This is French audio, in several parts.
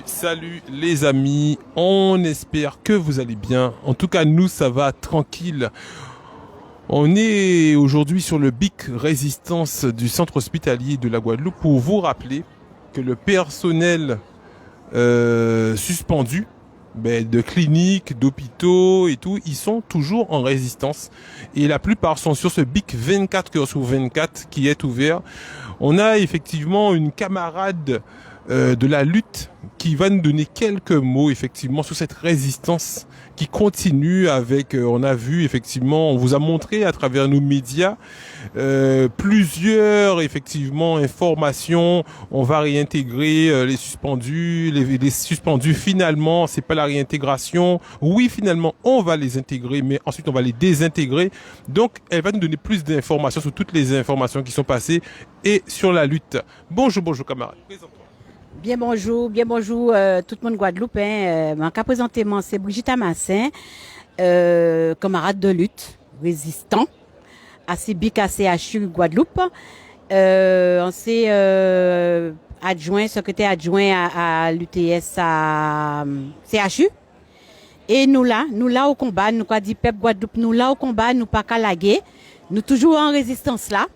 Salut les amis, on espère que vous allez bien. En tout cas, nous, ça va tranquille. On est aujourd'hui sur le BIC Résistance du centre hospitalier de la Guadeloupe pour vous rappeler que le personnel suspendu de cliniques, d'hôpitaux et tout, ils sont toujours en résistance. Et la plupart sont sur ce BIC 24 heures sur 24 qui est ouvert. On a effectivement une camarade de la lutte qui va nous donner quelques mots effectivement sur cette résistance qui continue avec, on a vu effectivement, on vous a montré à travers nos médias plusieurs effectivement informations. On va réintégrer les suspendus, les suspendus finalement, c'est pas la réintégration. Oui, finalement, on va les intégrer, mais ensuite on va les désintégrer. Donc, elle va nous donner plus d'informations sur toutes les informations qui sont passées et sur la lutte. Bonjour camarade. Bien bonjour tout le monde Guadeloupe. Mon cas présentement c'est Brigitte Amassin, camarade de lutte, résistant à CBIC à CHU Guadeloupe. On s'est adjoint, secrétaire adjoint à l'UTS à CHU. Et nous là au combat, nous quoi dit peuple Guadeloupe, nous là au combat, nous pas qu'à laguer, nous toujours en résistance là.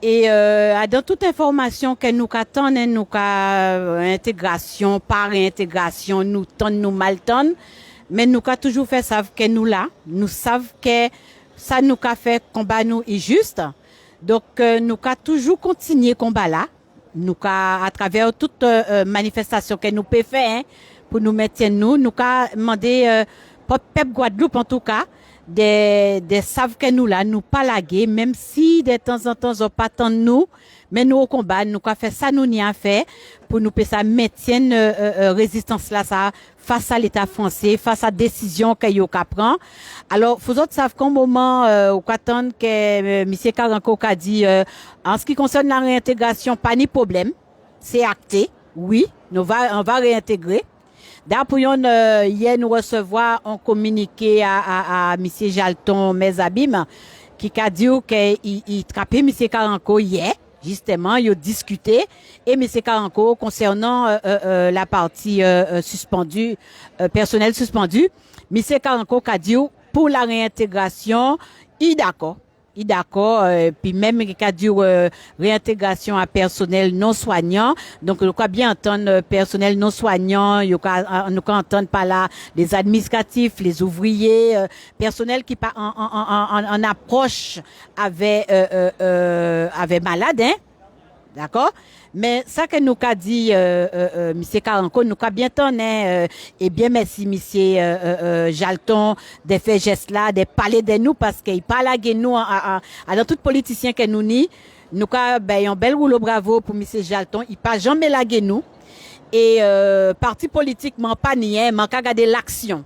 Et dans toute information que nous attendons, nous intégration, par réintégration, nous tendons, nous maltendons, mais nous avons toujours fait savoir que nous là, nous savons que ça nous a fait combat nous est juste. Donc nous avons toujours continué combat là, nous à travers toute manifestation que nous pouvons faire pour nous mettre nous avons demandé peuple Guadeloupe en tout cas des savent que nous là nous pas laguer même si de temps en temps on pas tant nous mais nous au combat nous qu'a fait ça nous n'y a fait pour nous faire ça maintienne résistance là ça face à l'état français face à décision que yo prend. Alors vous autres savent qu'au moment ou attendre que monsieur Karanko a dit en ce qui concerne la réintégration pas ni problème c'est acté oui on va réintégrer. D'ailleurs, hier, nous recevoir un communiqué à M. Jalton Mesabim, qui a dit qu'il trappait M. Karanko hier, justement, il a discuté, et M. Karanko, concernant la partie suspendue, personnel suspendu, M. Karanko a dit pour la réintégration, il est d'accord. Puis même il a dit réintégration à personnel non soignant. Donc on peut bien entendre personnel non soignant, nous peut entendre par là les administratifs, les ouvriers, personnel qui pas en approche avec malade hein. D'accord? Mais ça que nous a dit monsieur Karanko, nous a bien tonné et bien merci monsieur Jalton de faire geste là, de parler de nous parce qu'il parle à nous dans tout politicien que nous ni nous a un bel rouleau bravo pour monsieur Jalton, il pas jamais laguer nous et parti politiquement pas nier, manque à garder l'action.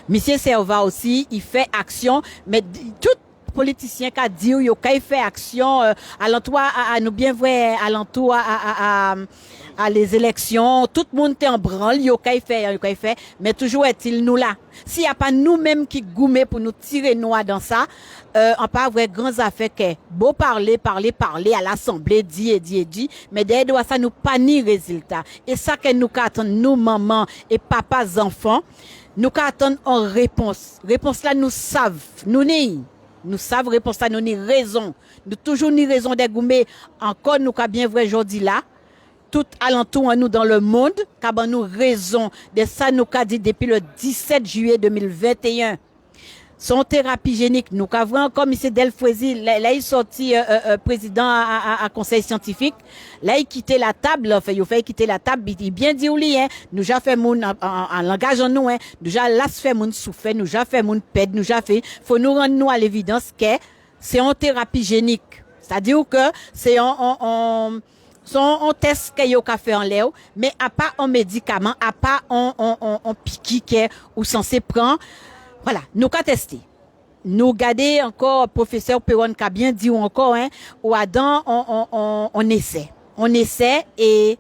Monsieur Serva aussi, il fait action mais tout politicien qui a dit yo kay fait action alentour à nous bien vrai alentour à les élections tout le monde est en branle yo kay fait mais toujours est-il nous là s'il y a pas nous-mêmes qui goumé pour nous tirer noix dans ça on pas vrai grands affaires que beau parler à l'assemblée dit mais derrière ça nous pas ni résultat et ça que nous attendons nous maman et papas enfants nous attendons en réponse là nous savent nous savons réponse à nous ni raison. Nous toujours ni raison de goumer. Encore nous qu'a bien vrai aujourd'hui là. Tout alentour à nous dans le monde, qu'a nous raison de ça nous qu'a dit depuis le 17 juillet 2021. Son thérapie génique, nous qu'a vu encore M. Delfouezi, là il sorti président à conseil scientifique, là il quittait la table, enfin il fait quitter la table, il bien dit ou hein, nous ja fait moun en langage en nous hein, nous ja las fait moun souffert, nous ja fait moun pède, nous ja fait faut nous rendre nous à l'évidence que c'est en thérapie génique. C'est-à-dire que c'est en test que yo ka fait en l'air mais à pas en médicament, à pas en piqui que ou censé prendre. Voilà, nous qu'a testé. Nous garder encore professeur Perron qui a bien dit encore hein, ou Adam on essaie. On essaie et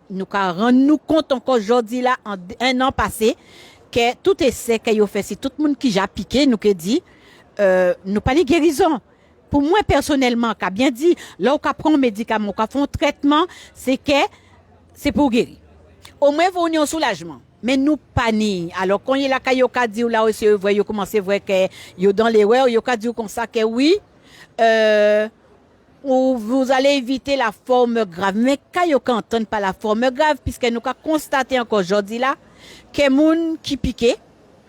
nous qu'a rendre nous compte encore aujourd'hui là en un an passé que tout essai que yo fait c'est tout le monde qui a piqué nous que dit nous pas les guérison. Pour moi personnellement qu'a bien dit là on prend un médicament, on fait un traitement, c'est que c'est pour guérir. au moins vous avez un soulagement. Mais nous pas ni. Alors quand il y a la kayoka dit là aussi vous commencez voir que yo dans l'erreur, yo ka dit comme ça que oui ou vous allez éviter la forme grave. Mais kayoka entend pas la forme grave puisque nous ka constaté encore aujourd'hui là que moun qui piqué,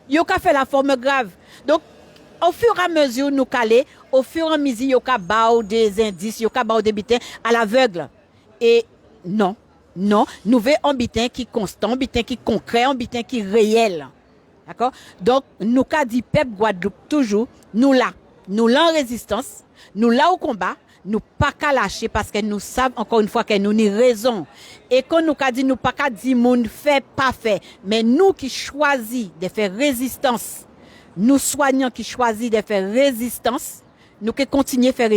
yo ka fait la forme grave. Donc au fur et à mesure nous caler, au fur et à mesure yo ka baou des indices, yo ka baou des bitins à l'aveugle. Et non, nous voulons un bitin qui est constant, un bitin qui est concret, un bitin qui est réel. D'accord? Donc, nous qu'a dit peuple Guadeloupe toujours, nous là en résistance, nous là au combat, nous pas qu'à lâcher parce que nous savons encore une fois que nous avons raison. Et quand nous qu'a dit, nous pas qu'à dire moun fait, pas fait, mais nous qui choisissons de faire résistance, nous soignants qui choisissons de faire résistance, nous qui continuons à faire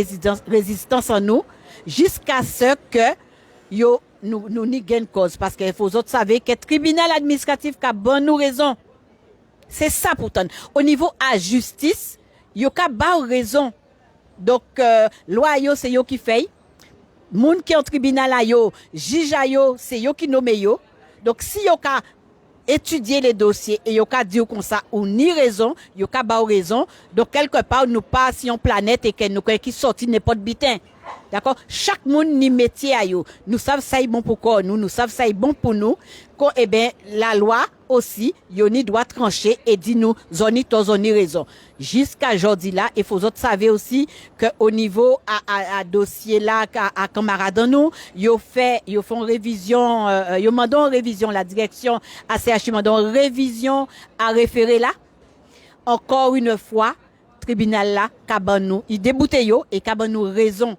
résistance en nous, jusqu'à ce que nous n'y gagnons cause. Parce que vous autres savez que le tribunal administratif a bonne nous raison. C'est ça pourtant. Au niveau à justice, il y a bonne raison. Donc, loi yo, c'est yo qui fait. Moun qui est en tribunal a yo, juge a yo, c'est yo qui nomme yo. Donc, si yo ka étudier les dossiers et yo ka dire comme ça ou ni raison, yo ka ba raison. Donc, quelque part, nous pas si on planète et que nous qui sorti n'importe bitin. D'accord? Chaque monde ni métier à yo. Nous savons ça est bon pour quoi nous savons ça est bon pour nous. Eh ben, la loi aussi, yoni doit trancher et dit nous, zoni to zoni raison. Jusqu'à aujourd'hui là, il faut autres savez aussi que au niveau à dossier là, à camarade nous, yo font révision, yo mandons révision la direction ACH mandons révision à référer là. Encore une fois, tribunal là, kabanou, il débouté yo et kabanou raison.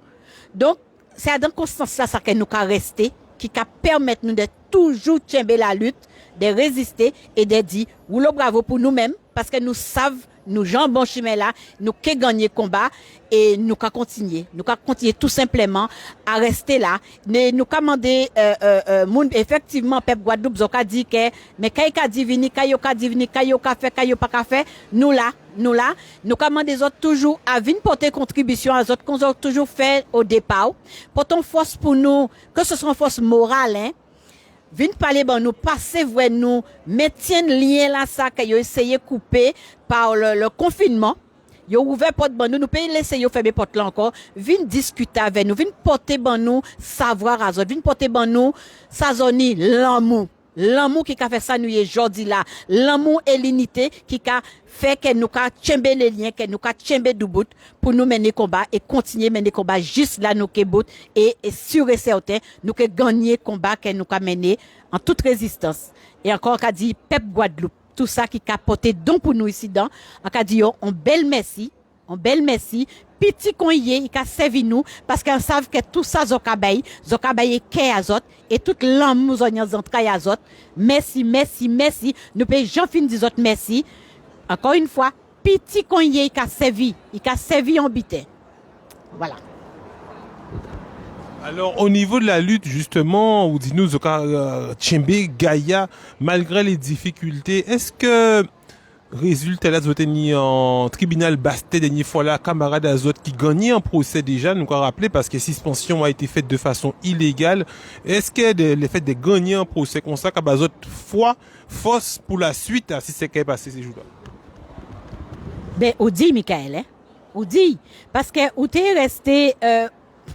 Donc, c'est dans constance là ça que nous ka rester qui ka permettre nous de toujours tirer la lutte, de résister et de dire ou bravo pour nous-mêmes parce que nous savons nous Jean bon chemin là, nous qu'est gagner combat et nous ka continuer tout simplement à rester là. Nous commander monde effectivement peuple Guadeloupe zoka dit que mais kay ka divini kayo ka divini kayo ka fait kayo pas ka fait nous commande des autres toujours à venir porter contribution à autres qu'on a toujours fait au départ portons force pour nous que ce soit une force morale hein. Vin parler bon nous passer vrai nous maintiennent lien là ça que yo essayer couper par le confinement yo ouvert porte bon nous pays laisser yo fermer porte là encore vin discuter avec nous vin porter bon nous savoir à vin porter bon nous sa zone l'amour qui a fait ça nous aujourd'hui là l'amour et l'unité qui a fait que nous a tchember les liens que nous a tchember du bout pour nous mener combat et continuer mener combat juste là nous que bout et sûr et certain nous que gagner combat que nous a mené en toute résistance et encore qu'a dit peuple Guadeloupe tout ça qui a porté don pour nous ici dans qu'a dit on bel merci petit qu'on y est, il a servi nous, parce qu'on savent que tout ça, zokabay est azot, et toute l'amour, zokabay azot. Merci. Nous payons Jean-Fin des autres merci. Encore une fois, petit qu'on y est, il a servi en bitin. Voilà. Alors, au niveau de la lutte, justement, vous dites nous, Tchembe, Gaïa, malgré les difficultés, est-ce que résultat là ni en tribunal basté dernière fois là camarade azot qui gagnait un procès déjà nous avons rappelé parce que suspension a été faite de façon illégale est-ce que le fait de gagner un procès comme ça qu'azot foi force pour la suite si c'est qu'est passé ces jours-là ben on dit Michael hein on dit parce que ou t'es resté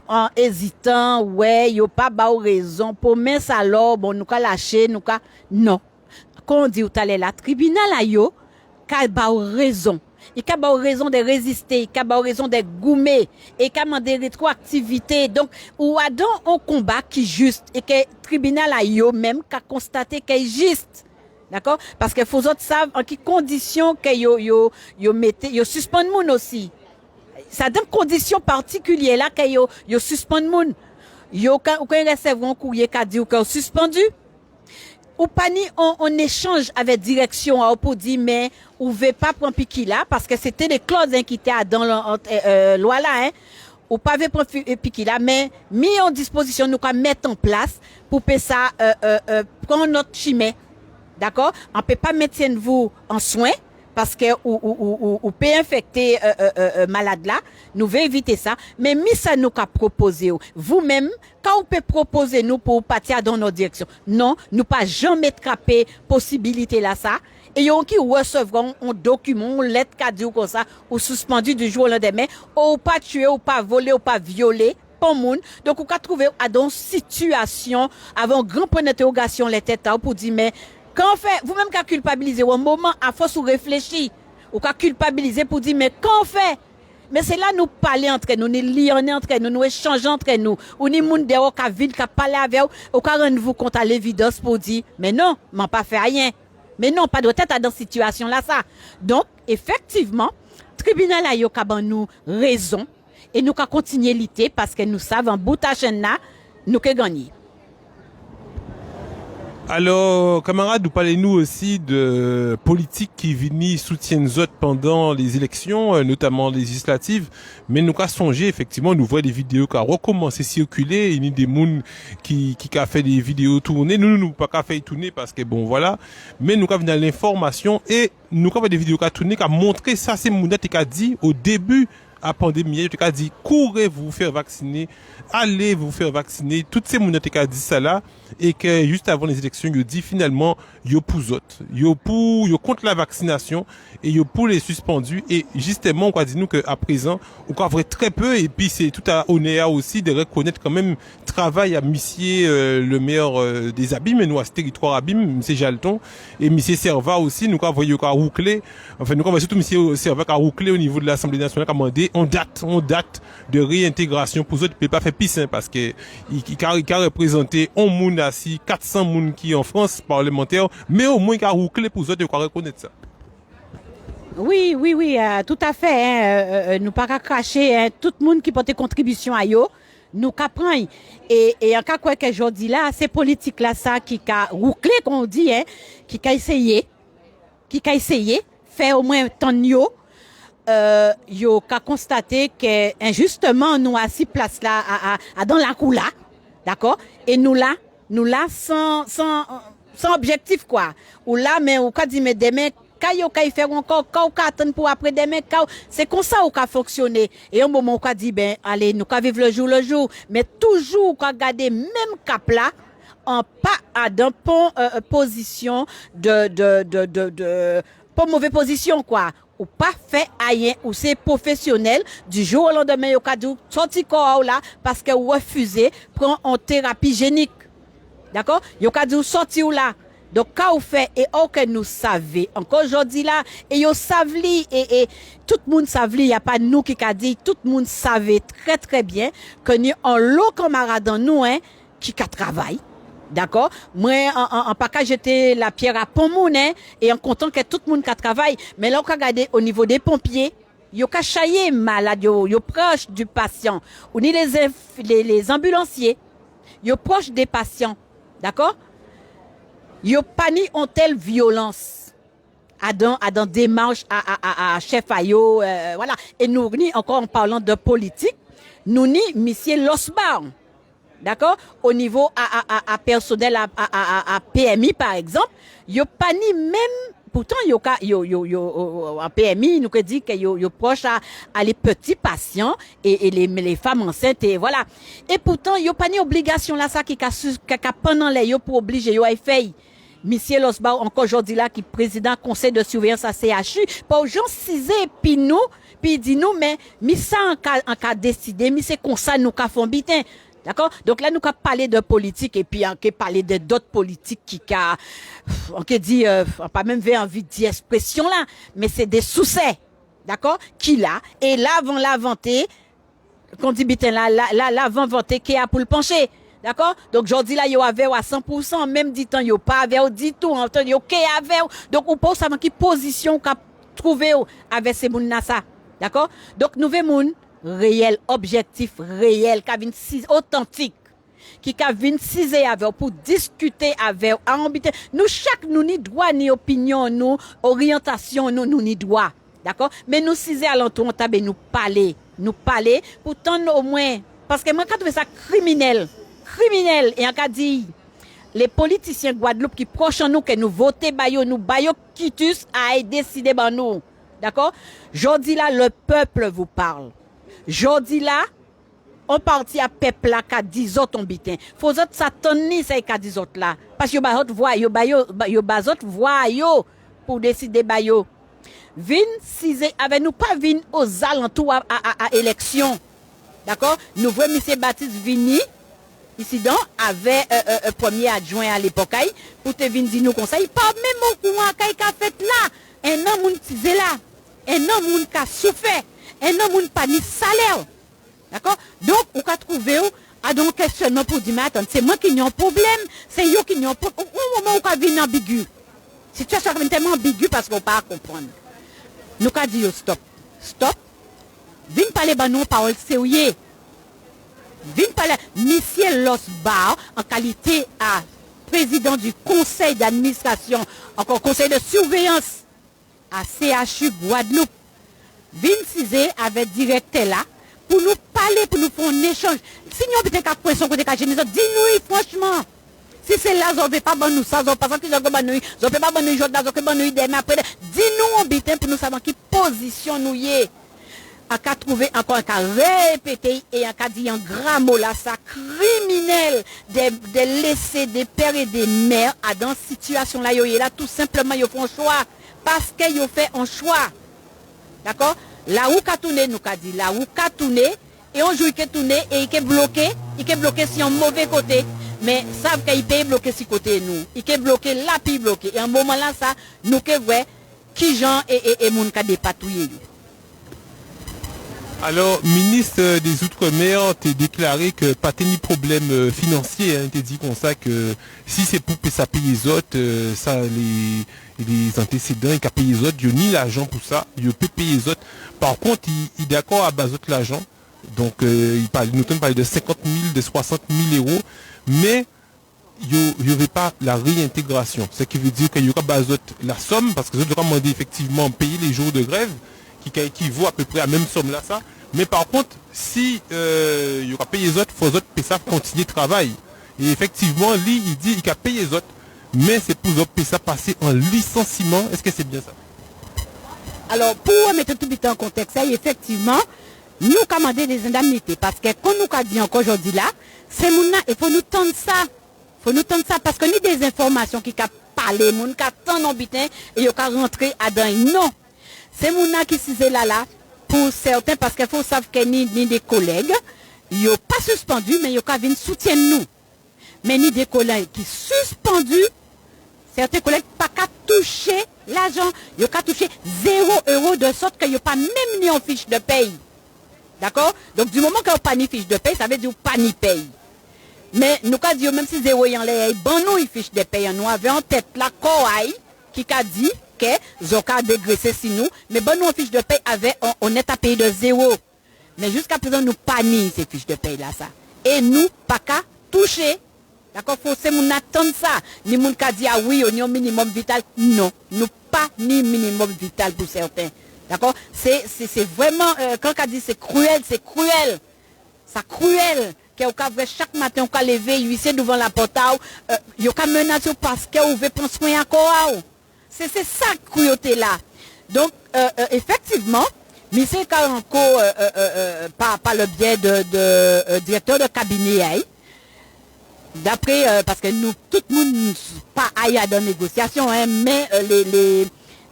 en hésitant ouais yo pas ba raison pour mais ça alors bon nous ka lâcher nous ka non quand on dit ou t'allais là tribunal là yo qu'a ba raison il qu'a ba raison de résister il qu'a ba raison de goumer et qu'a mandé rétroactivité donc ou a donc un combat qui juste et que tribunal a yo même qu'a constaté qu'il est juste d'accord parce que faut autres savent en quelles conditions que yo mettez yo suspend moun aussi ça dans conditions particulières là que yo suspend moun yo quand recevoir un courrier qu'a dit que suspendu ou pas ni on échange avec direction pour dire mais ou veut pas prendre piqui là parce que c'était des clauses hein, qui étaient dans la loi là hein ou pas veut prendre piqui là mais mis en disposition nous mettre en place pour que ça prendre notre chemin d'accord on peut pas maintenir vous en soins parce que ou peut infecter malade là, nous veut éviter ça, mais ça nous qu'a proposé vous-même quand vous pouvez proposer nous pour partir dans notre direction. Non, nous pas jamais attraper possibilité là ça. Et yon qui recevront un document, une lettre qui dit comme ça, ou suspendu du jour au lendemain, ou pas tuer, ou pas voler, ou pas violer, pas moun. Donc, on peut trouver à dans situation, avant grand point d'interrogation, les têtes, pour dire, mais, quand on fait, vous-même qu'à culpabiliser, au moment, à force ou réfléchir, ou qu'à culpabiliser pour dire, mais quand on fait, mais c'est là nous parler entre nous, nous lier entre nous, nous échanger entre nous, ou ni moun dehors qui vide, qui parler avec vous, ou qui rendre vous compte à l'évidence pour dire, mais non, m'en pas fait rien. Mais non, pas de tête à dans cette situation-là, ça. Donc, effectivement, tribunal a yo kaban nous raison, et nous ka continuer lutter parce que nous savons, bout à chaîne là, nous que gagner. Alors, camarades, vous parlez-nous aussi de politique qui viennent soutiennent autres pendant les élections, notamment législatives. Mais nous avons songé, effectivement, nous voyons des vidéos qui ont recommencé à circuler. Il y a des gens qui ont fait des vidéos tournées. Nous pas qu'à faire tourner parce que bon, voilà. Mais nous avons l'information et nous avons des vidéos qui ont tourné, qui ont montré ça, c'est mon qui a dit au début à pandémie, tu as dit courez vous faire vacciner, allez vous faire vacciner, toutes ces mounettes qui a dit ça là et que juste avant les élections, il dit finalement yo pour autres, yo contre la vaccination et yo pour les suspendus et justement on dit nous que à présent on va vrai très peu et puis c'est tout à honneur aussi de reconnaître quand même travail à Missier le meilleur des abîmes nous à ce territoire abîme c'est Jalton et Missier Serva aussi nous voyons qu'à roucler enfin nous voyons surtout Missier Serva qu'à roucler au niveau de l'Assemblée nationale qui a demandé on date de réintégration pour autres peut pas faire pisse hein, parce que il a représenté 1 moun assis 400 moun qui en France parlementaire mais au moins il a rouclé pour autres de reconnaître ça. Oui, tout à fait. Nous pas cracher hein, tout le monde qui porte contribution à yo, nous qu'apprend. Et en cas quoi que je dis là, c'est politique là ça qui a rouclé qu'on dit hein, qui a essayé faire au moins tant yo yo qu'a constaté que injustement nous assis place là à dans la cour là, d'accord? Et nous là sans objectif quoi. Ou là mais ou qu'a dit mais demain kayo kay faire encore ka attendre pour après demain c'est comme ça ou qu'a fonctionner et un moment ou qu'a dit ben allez nous qu'a vivre le jour mais toujours qu'a garder même cap là en pas dans bon position de pas mauvaise position quoi ou pas fait rien ou c'est professionnel du jour au lendemain yo ka dit sorti corps là parce que ou refusé prend en thérapie génique d'accord yo ka dit sorti ou là donc quand vous fait et que nous savons encore aujourd'hui là et yo savli et tout le monde savli il y a pas nous qui a dit tout le monde savait très très bien que nous en lot camarade dans nous hein qui travaille. D'accord? Moi, en pas qu'à jeter la pierre à Pomoun, hein, et en comptant que tout le monde qui travaille. Mais là, on regarde au niveau des pompiers, yo ka chayer malade, yo proche du patient. Ou ni les ambulanciers, yo proche des patients. D'accord? Yo pas ni on telle violence. À dans démarche à chef ayo, voilà. Et nous, ni encore en parlant de politique, nous ni monsieur Losbar. D'accord? Au niveau à personnel à PMI par exemple, yo pas ni même pourtant yo en PMI nous que dit que yo proche à les petits patients et les femmes enceintes et voilà. Et pourtant yo pas ni obligation là ça qui pendant les yo pour obliger yo à faire. Monsieur Losbar encore aujourd'hui là qui président conseil de surveillance à CHU pour gens ciser puis nous puis dit nous mais ça en cas décider mais c'est comme ça nous qu'a font bitin. D'accord? Donc là, nous avons parlé de politique et puis on a parlé de d'autres politiques qui on peut dire, on pas même envie de dire expression là, mais c'est des soucis. D'accord? Qui là? Et là, avant l'inventer, qu'on dit bitin là, avant vanter qui a pour le pencher. D'accord? Donc, aujourd'hui là, yo avait à 100%, même dit temps, yo pas avec, dit tout, en temps, yo qui avec. Donc, on pose savoir qui position qu'a trouvé avec ces moun ça. D'accord? Donc, nouveau moun, réel, objectif réel, qui a vient authentique, qui a vient ciser avec pour discuter avec, nous chaque nous ni droit ni opinion, nous orientation, nous ni droit, d'accord? Mais nous ciser à l'entour, nous parler, pourtant au moins, parce que moi quand je fais ça criminel, et on a dit les politiciens Guadeloupe qui proches nous que nous voter bayo nous bayo quitus à décider ban nous. D'accord? Jodi là le peuple vous parle. Jodi là on partit à peuple là qu'a 10 autres on bitin. Faut autres s'attendre ça qu'a 10 autres là parce que ba autres voix yo autres voix yo pour décider bayo. Vin si avec nous pas vin aux alentours à élection. D'accord? Nous voyons monsieur Baptiste Vini ici donc avait premier adjoint à l'époque pour te venir dire nous conseil pas même au courant qu'a fait là un homme moun tisé là un homme moun ka souffert un homme moun pas ni salaire. D'accord? Donc on ka trouver à donc questionnement pour dire mais attends c'est moi qui n'ai un problème c'est yo qui n'ai un problème au moment où ka vient ambigu situation est tellement ambiguë parce qu'on pas comprendre nous ka dit stop vinn parler ban nous parole sérieux. Vin parler monsieur Losbar en qualité à président du conseil d'administration, encore conseil de surveillance à CHU Guadeloupe. Vin Cizé avec directeur là pour nous parler, pour nous faire un échange. Si nous avons une pression côté de dis-nous franchement. Si c'est là, on ne veut pas bon nous ça, on pas que nous, on peut pas bon nous joindre, on peut pas nous demain après. Dis-nous en bitin pour nous savoir qui position nous y est. A qu'à trouver encore un cas répété et un cas dit un grand mot là, ça criminel de laisser des pères et des mères à dans situation là, yo là tout simplement ils font un choix parce qu'ils ont fait un choix. D'accord? Là où qu'a tourné nous qu'a dit là où qu'a tourné et on joue qu'il tourné et il est bloqué si un mauvais côté mais savent qu'il peut bloquer si côté nous, il est bloqué là puis bloqué et un moment là ça nous que vrai qui gens et moun ka dépatouiller. Alors, ministre des Outre-mer, t'es déclaré que pas de problème financier, hein, t'es dit comme ça que si c'est pour ça payer les autres, ça les antécédents, ils payent les autres, ils ni l'argent pour ça, ils peuvent payer les autres. Par contre, il est d'accord à base de l'argent, donc il parle, nous parle de 50 000, de 60 000 euros, mais il n'y aurait pas la réintégration, ce qui veut dire qu'il y aura base de la somme, parce que je dois demander effectivement payer les jours de grève, qui équivaut à peu près à la même somme là ça. Mais par contre, si il y aura payé les autres, il faut les autres ça continuer de travail. Et effectivement, lui, il dit qu'il a payé les autres, mais c'est pour les ça passer en licenciement. Est-ce que c'est bien ça? Alors, pour mettre tout le temps en contexte, effectivement, nous commander des indemnités. Parce que quand nous avons dit encore aujourd'hui là, c'est mouna, il faut nous tendre ça. Il faut nous tendre ça parce que nous des informations qui ont parlé, nous avons bitin et ils ont rentré à dans non. C'est mouna qui s'est là pour certains parce qu'il faut savoir que ni des collègues, ils n'ont pas suspendu, mais ils ont soutien nous. Mais ni des collègues qui suspendus, certains collègues pas qu'à toucher l'argent, ils ont qu'à toucher 0 € de sorte qu'ils n'ont pas même ni en fiche de paye. D'accord? Donc du moment qu'ils n'ont pas ni fiche de paye, ça veut dire pas ni paye. Mais nous avons dit, même si 0 est en l'air, bon nous une fiche de paye, nous avons en tête la COAI qui a dit que Zoka dégraissé si nous, mais bon nous en fiche de paye avait on est à payer de 0. Mais jusqu'à présent nous pas ni ces fiches de paye là ça. Et nous pas qu'à toucher. D'accord, faut c'est mon attendre ça. Ni moun ka dit ah oui, on y a un minimum vital. Non, nous pas ni minimum vital pour certains. D'accord? C'est vraiment quand on dit c'est cruel, c'est cruel. Ça cruel qu'on chaque matin on ka lever huissier devant la porte yo ka menacer parce que on veut prendre soin encore. C'est ça cruauté là. Donc effectivement, monsieur Karanko par le biais de directeur de cabinet d'après parce que nous tout le monde pas aille dans négociation hein, mais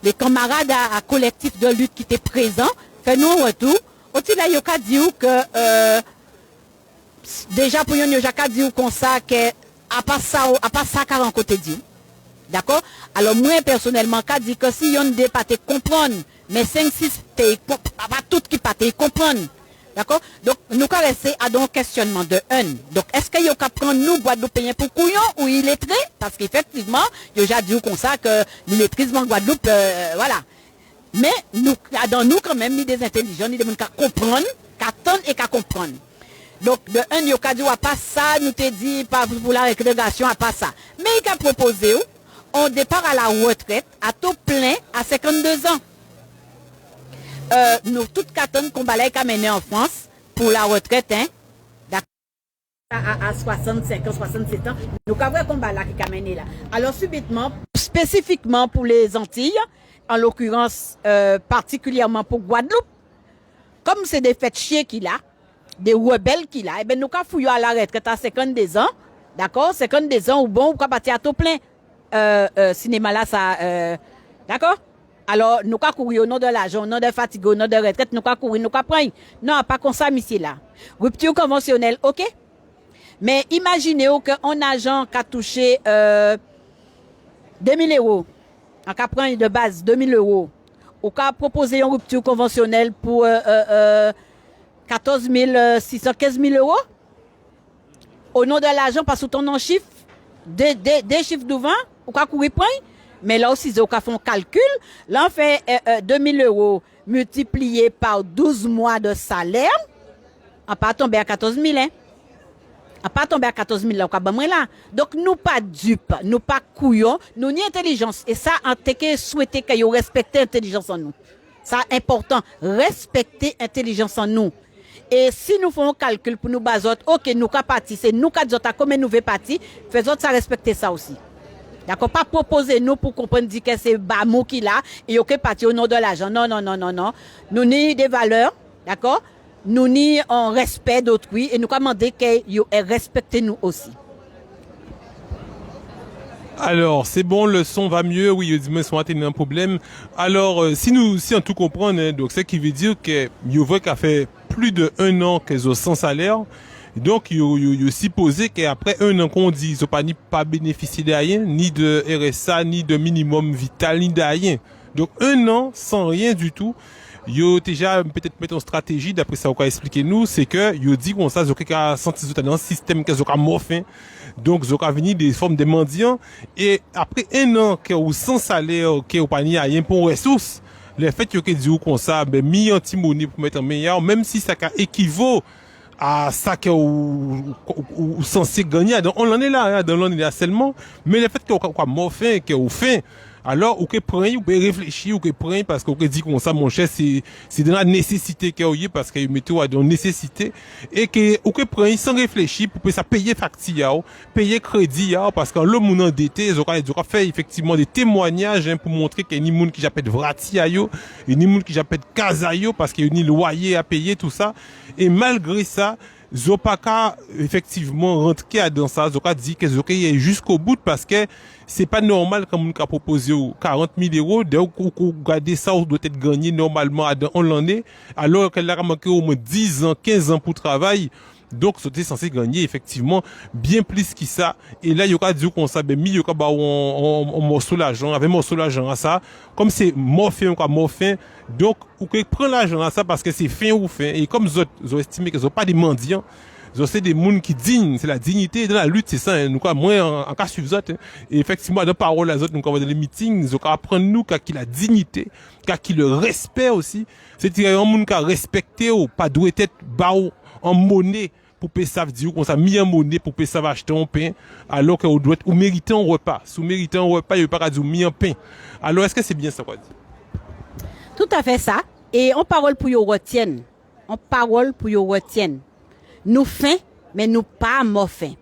les camarades à collectif de lutte qui étaient présents fait nous un retour aussi là yo ka dit que déjà pour yon ka dit comme ça que à part ça Karanko te dit. D'accord? Alors moi personnellement ka dit que si yon de pas te comprendre mais 5 6 pays pas tout qui pas te comprendre. D'accord? Donc nous ka rester à donc questionnement de un. Donc est-ce que yo ka prendre nous Guadeloupéens pour couillon ou illettrés parce qu'effectivement, yo ja dit comme ça que l'illettrisme Guadeloupe voilà. Mais nous dans nous quand même ni des intelligents ni des monde qui comprendre, qui attendre et qui comprendre. Donc de un yo ka dit à pas ça, nous te dit pas pour la régrégation à pas ça. Mais il a proposé on départ à la retraite à taux plein à 52 ans. Nous toutes quatre qu'on balai qu'a mené en France pour la retraite hein. à 65 ans, 67 ans, nous avons un combat là qui a mené là. Alors subitement, spécifiquement pour les Antilles, en l'occurrence particulièrement pour Guadeloupe, comme c'est des fêtes chiens qu'il a, des rebelles qu'il a, et ben nous avons fouillé à la retraite à 52 ans, d'accord, 52 ans ou bon, ou partir à tout plein cinéma là, ça, d'accord. Alors, nous avons couru au nom de l'argent, au nom de fatigue, au nom de retraite, nous avons couru, nous avons pris. Non, pas comme ça, monsieur là. Rupture conventionnelle, ok? Mais imaginez qu'un agent qui a touché 2000 euros, en cas prend de base 2000 euros, ou qui a proposé une rupture conventionnelle pour 14 600, 15 000 euros, au nom de l'argent, parce que ton nom chiffre, des chiffres devant, ou qui a couru point. Mais là aussi, on fait un calcul. Là, on fait 2000 euros multiplié par 12 mois de salaire. On ne pas tomber à 14 000. Hein? On pas tomber à 14 000 là, là. Donc, nous pas dupes, nous pas couillons, nous ni intelligence. Et ça, en tant que souhaiter que vous respectez l'intelligence en nous. Ça, important. Respecter l'intelligence en nous. Et si nous faisons un calcul pour nous baser, ok, nous qu'à partir, c'est nous qu'à dire comment nous voulons partir, faisons ça respecter ça aussi. D'accord, pas proposer nous pour comprendre que c'est Bamou qui l'a et ok parti au nom de l'argent. Non, non, non, non, non. Nous ni des valeurs, d'accord? Nous ni en respect d'autrui et nous commandons qu'ils respectent nous aussi. Alors, c'est bon, le son va mieux, oui, il dit, sont un problème. Alors, si on tout comprend, hein, donc, c'est qui veut dire que, il qu'a fait plus de 1 an qu'ils ont sans salaire. Donc, il supposé qu'après 1 an qu'on dit, ils n'ont pas bénéficié de rien, ni de RSA, ni de minimum vital, ni de rien. Donc, 1 an sans rien du tout. Yo déjà peut-être mettre en stratégie d'après ça on va expliquer nous c'est que yo dit qu'on ça zo ka senti dans un système que zo ka morfin donc zo ka venir des formes de mendiants et après 1 an que ou sans salaire que ou pas ni rien pour ressources le fait que dit comme ça ben mis anti monnaie pour mettre en meilleur même si ça équivaut à ça que ou censé gagner donc on en est là hein, dans l'on est là seulement mais le fait que quoi morfin que ou fin alors ou que prendre ou que réfléchir ou que prendre parce qu'on dit comme ça mon cher c'est de la nécessité qu'il y a parce que météo a de nécessité et que ou que prendre sans réfléchir pour ça payer facture payer crédit parce que le monde endetté ils ont fait effectivement des témoignages hein, pour montrer qu'il y a ni monde qui j'appelle vrati yo et ni monde qui j'appelle casa yo parce qu'il y a ni loyer à payer tout ça et malgré ça Zopaka effectivement rentrer dans ça Zoka dit que Zoka est jusqu'au bout parce que c'est pas normal comme on a proposé 40 000 euros donc vous regardez ça doit être gagné normalement en l'année alors qu'elle a manqué au moins 10 ans 15 ans pour travail donc c'était censé gagner effectivement bien plus que ça et là il y a dit qu'on ça ben il y a on morceau l'argent avec morceau l'argent à ça comme c'est morfin ou morfin donc ou que prend l'argent à ça parce que c'est fin ou fin et comme ils ont estimé qu'ils ont pas des mendiants c'est des gens qui dignent, c'est la dignité dans la lutte, c'est ça, hein. Nous, moins, en cas suivant, hein. Et effectivement, dans parole, les autres, nous, quand dans les meetings, nous, apprendre nous, qu'il la dignité, qu'il le respect aussi. C'est-à-dire, un monde qui a respecté, ou pas doit être bas en monnaie, pour payer ça, dire qu'on s'est mis en monnaie pour payer ça, acheter un pain, alors qu'on doit être, ou mériter un repas. Sous mériter un repas, il n'y a pas dire mis en pain. Alors, est-ce que c'est bien ça, quoi? Tout à fait ça. Et on parole pour y retienne. On parole pour y retienne. Nous faim, mais nous pas morfin.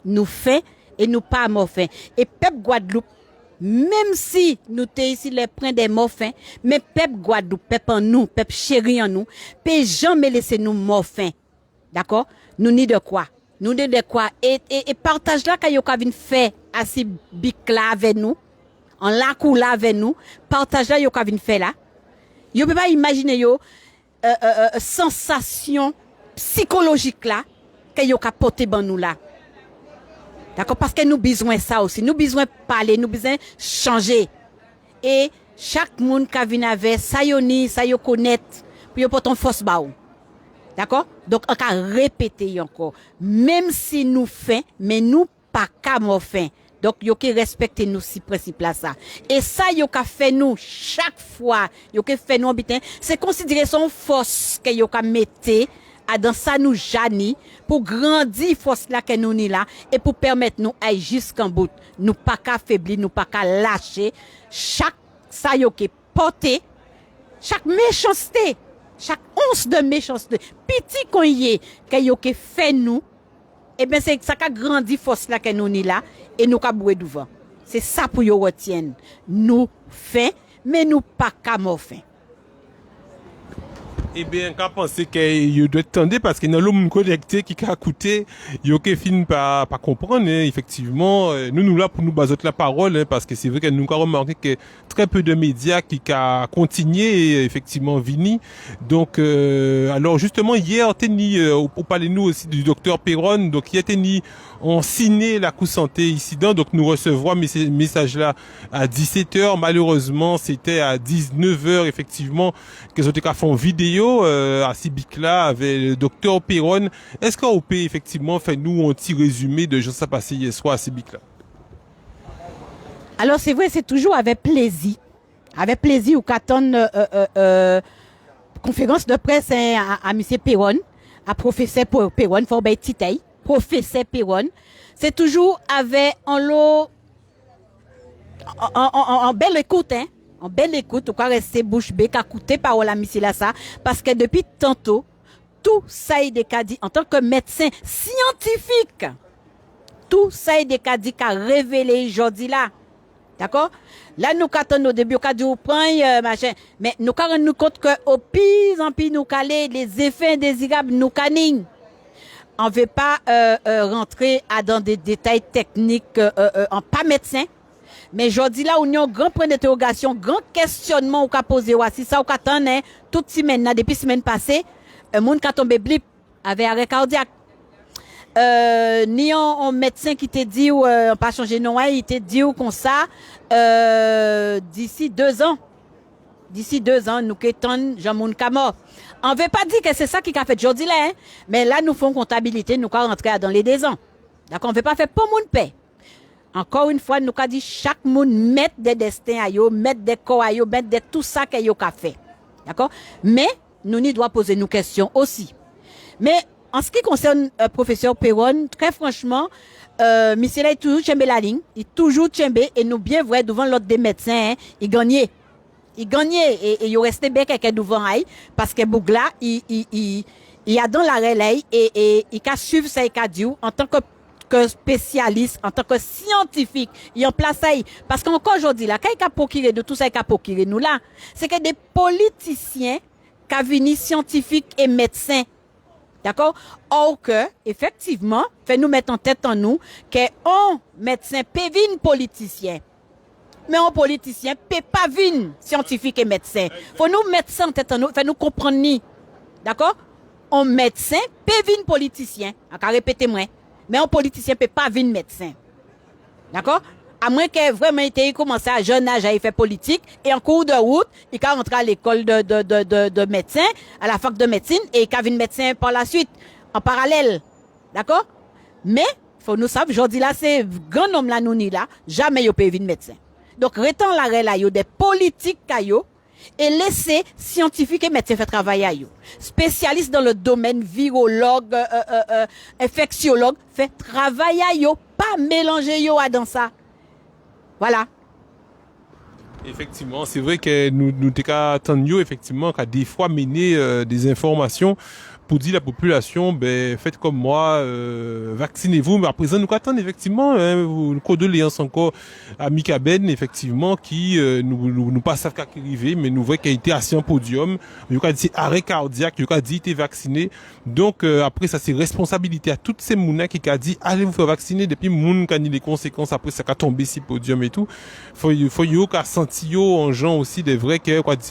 Nous faim et nous pas morfin. Et peuple Guadeloupe, même si nous t'es ici les prends des morfins, mais peuple Guadeloupe, peuple en nous, peuple chéri en nous, peut jamais laisser nous morfin. D'accord? Nous ni de quoi? Nous ni de quoi? Et partage là qu'il y a fait assez bic là avec nous, en la cour là avec nous, partage là qu'il y a fait là. Yo peut pas imaginer yo sensation psychologique là que yo capoté ban nous là. D'accord parce que nous besoin ça aussi, nous besoin parler, nous besoin changer. Et chaque monde qui vient avec ça yo ni, ça yo connaître pour yo porter force ba ou. D'accord? Donc on va répéter encore même si nous faim mais nous pas qu'à morfin. Donc yo qui respecter nous si principe là ça. Et ça yo ka fait nous chaque fois, yo qui fait nous bitin, c'est considérer son force que yo ka mettre à dans ça nous jani pour grandir force là que nous ni là et pour permettre nous aller jusqu'en bout. Nous pas qu'à faiblir, nous pas qu'à lâcher chaque ça yo qui porter chaque méchanceté, chaque once de méchanceté, petit qu'on y est que yo qui fait nous Eh bien, c'est ça qui a grandi force là que nous ni là et nous caboué devant. C'est ça pour yo retiennent. Nous faim, mais nous pas qu'à morfin. Eh bien, quand penser qu'il doit attendre parce qu'il y a l'homme connecté qui a écouté, il y a aucun film pas comprendre, hein, effectivement. Nous là pour nous baser la parole, hein, parce que c'est vrai que nous avons remarqué que très peu de médias qui a continué, effectivement, Vini. Donc, alors justement, hier, pour parler nous aussi du docteur Perron, donc hier, on signé la coup santé ici donc nous recevrons ces messages-là à 17h. Malheureusement, c'était à 19h, effectivement, qu'ils ont été fait en vidéo, à Sibicla avec le docteur Perron. Est-ce qu'on peut effectivement faire nous un petit résumé de ce qui s'est passé hier soir à Sibicla? Alors c'est vrai, c'est toujours avec plaisir. Avec plaisir, ou qu'attendre conférence de presse à M. Perron, à professeur Perron, faut bien titaille, professeur Perron. C'est toujours avec en belle écoute, hein. En belle écoute, ou quoi rester bouche bée, qu'à écouter parole à Missy là ça, parce que depuis tantôt, tout ça est des dit en tant que médecin scientifique, tout ça est des dit qu'a révélé aujourd'hui là. D'accord? Là, nous attendons au début, quand nous prenons, machin, mais nous rendons compte que au pire en pire nous caler les effets indésirables nous canine. On ne veut pas rentrer dans des détails techniques en pas médecin. Mais je dis là, où nous avons un grand point d'interrogation, grand questionnement ou qu'a posé, si ça ou qu'a attendre, toute semaine, depuis semaine passée, un monde qui a tombé blip avec arrêt cardiaque. Ni un médecin qui te dit ou pas changer non, il te dit ou comme ça, d'ici 2 ans. D'ici 2 ans, nous qu'étonnons Jean-Moun Kamor. On ne veut pas dire que c'est ça qui a fait aujourd'hui là, hein? Mais là, nous faisons comptabilité, nous allons rentrer dans les 2 ans. D'accord? On ne veut pas faire pour moun paix. Encore une fois, nous avons dit chaque monde mettre des destins à yo, mettre des corps à yo, mettre tout ça que yo a fait. D'accord? Mais, nous n'y doit poser nos questions aussi. Mais, en ce qui concerne professeur Perron, très franchement, monsieur là, il toujours tchembé la ligne, il toujours tchembé, et nous bien vrai devant l'autre des médecins, hein, il gagnait. Il gagnait, et il restait bien quelqu'un devant aïe, parce que Bougla, il a dans la relais, et il a suivre ça, il a dit, en tant que spécialiste, en tant que scientifique, il en place ça. Parce qu'encore aujourd'hui, là, quand il a procuré de tout ça, il a procuré nous là, c'est que des politiciens qui viennent scientifiques et médecins. D'accord? Or que, effectivement, fait nous mettre en tête en nous qu'un médecin peut venir politicien. Mais un politicien peut pas venir scientifique et médecin. Faut nous mettre ça en tête en nous, fait nous comprendre ni. D'accord? Un médecin peut venir politicien. Encore répétez-moi. Mais un politicien peut pas venir médecin. D'accord? À moins que vraiment il commencé à jeune âge à faire politique et en cours de route, il a rentré à l'école de médecin, à la fac de médecine et il a vu médecin par la suite, en parallèle. D'accord? Mais, faut nous savoir, aujourd'hui là, c'est grand homme là, nous ni là, jamais il peut venir médecin. Donc, retant l'arrêt là, des politiques caillot, et laisser scientifiques et médecins faire travailler à eux. Spécialistes dans le domaine, virologue, infectiologue, fait travailler à eux, pas mélanger yo dans ça. Voilà. Effectivement, c'est vrai que nous attendons effectivement qu'à des fois mener des informations pour dire à la population, ben faites comme moi, vaccinez-vous. Mais à présent, nous attendons effectivement une condoléance encore à Mika Ben, effectivement, qui nous pas savent qu'à arriver, mais nous voyons qu'il a été assis en podium. Il a dit arrêt cardiaque, il a dit été vacciné. Donc après ça, c'est responsabilité à toutes ces mounins qui a dit allez vous faire vacciner depuis moun qui a les conséquences après ça qui a tombé si podium et tout. Faut yo qu'a senti yo en gens aussi des vrais que quoi dit